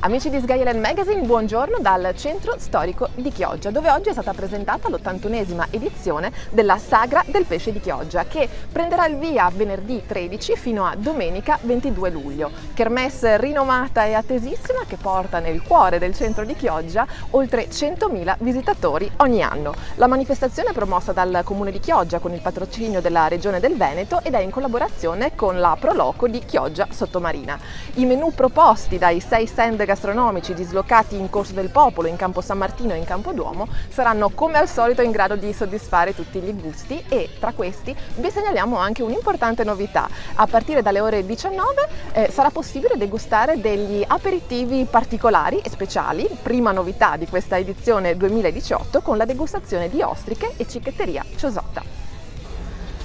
Amici di Sgaielen Magazine, buongiorno dal centro storico di Chioggia, dove oggi è stata presentata l'81esima edizione della Sagra del Pesce di Chioggia, che prenderà il via venerdì 13 fino a domenica 22 luglio. Kermesse rinomata e attesissima che porta nel cuore del centro di Chioggia oltre 100.000 visitatori ogni anno. La manifestazione è promossa dal Comune di Chioggia con il patrocinio della Regione del Veneto ed è in collaborazione con la Proloco di Chioggia Sottomarina. I menù proposti dai 6 stand gastronomici dislocati in Corso del Popolo, in Campo San Martino e in Campo Duomo saranno come al solito in grado di soddisfare tutti gli gusti e tra questi vi segnaliamo anche un'importante novità. A partire dalle ore 19 sarà possibile degustare degli aperitivi particolari e speciali, prima novità di questa edizione 2018 con la degustazione di ostriche e cicchetteria Ciosotta.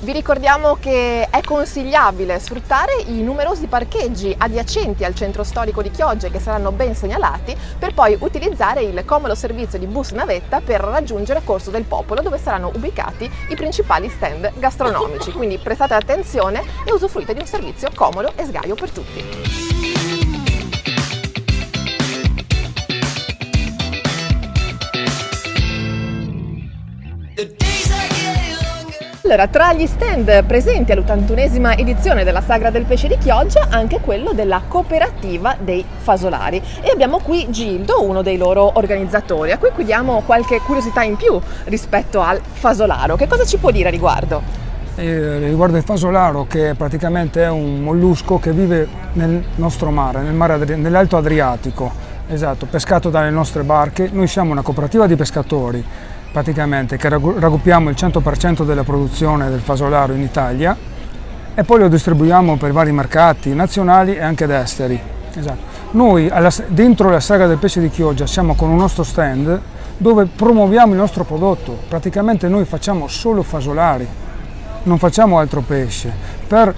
Vi ricordiamo che è consigliabile sfruttare i numerosi parcheggi adiacenti al centro storico di Chioggia che saranno ben segnalati per poi utilizzare il comodo servizio di bus navetta per raggiungere Corso del Popolo dove saranno ubicati i principali stand gastronomici. Quindi prestate attenzione e usufruite di un servizio comodo e sgaio per tutti. Allora, tra gli stand presenti all'81esima edizione della Sagra del Pesce di Chioggia, anche quello della Cooperativa dei Fasolari. E abbiamo qui Gildo, uno dei loro organizzatori, a cui chiediamo qualche curiosità in più rispetto al fasolaro. Che cosa ci può dire a riguardo? Riguardo il fasolaro, che praticamente è un mollusco che vive nel nostro mare, nell'Alto Adriatico, esatto, pescato dalle nostre barche. Noi siamo una cooperativa di pescatori, praticamente, che raggruppiamo il 100% della produzione del fasolaro in Italia e poi lo distribuiamo per vari mercati nazionali e anche ed esteri. Esatto. Noi dentro la Sagra del Pesce di Chioggia siamo con un nostro stand dove promuoviamo il nostro prodotto. Praticamente noi facciamo solo fasolari, non facciamo altro pesce, per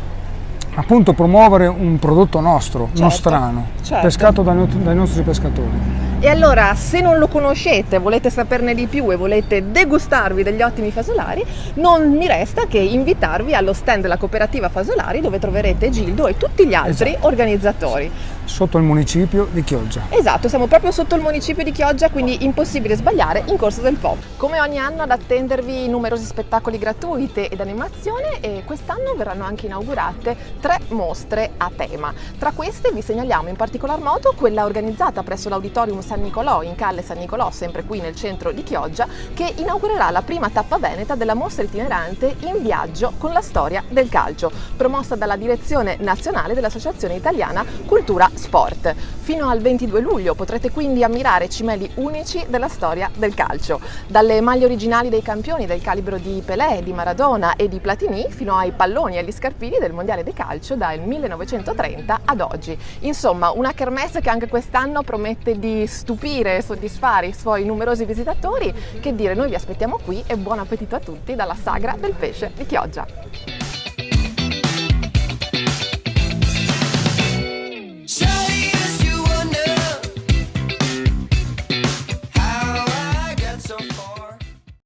appunto promuovere un prodotto nostro, nostrano, pescato dai nostri pescatori. E allora, se non lo conoscete, volete saperne di più e volete degustarvi degli ottimi fasolari, non mi resta che invitarvi allo stand della Cooperativa Fasolari dove troverete Gildo e tutti gli altri organizzatori. Sotto il municipio di Chioggia. Esatto, siamo proprio sotto il municipio di Chioggia, quindi impossibile sbagliare, in Corso del Popolo. Come ogni anno ad attendervi numerosi spettacoli gratuiti ed animazione e quest'anno verranno anche inaugurate 3 mostre a tema. Tra queste vi segnaliamo in particolar modo quella organizzata presso l'Auditorium San Nicolò, in Calle San Nicolò, sempre qui nel centro di Chioggia, che inaugurerà la prima tappa veneta della mostra itinerante In viaggio con la storia del calcio, promossa dalla Direzione Nazionale dell'Associazione Italiana Cultura Sport. Fino al 22 luglio potrete quindi ammirare cimeli unici della storia del calcio, dalle maglie originali dei campioni del calibro di Pelé, di Maradona e di Platini fino ai palloni e agli scarpini del mondiale di calcio dal 1930 ad oggi. Insomma, una kermesse che anche quest'anno promette di stupire e soddisfare i suoi numerosi visitatori. Che dire, noi vi aspettiamo qui e buon appetito a tutti dalla Sagra del Pesce di Chioggia.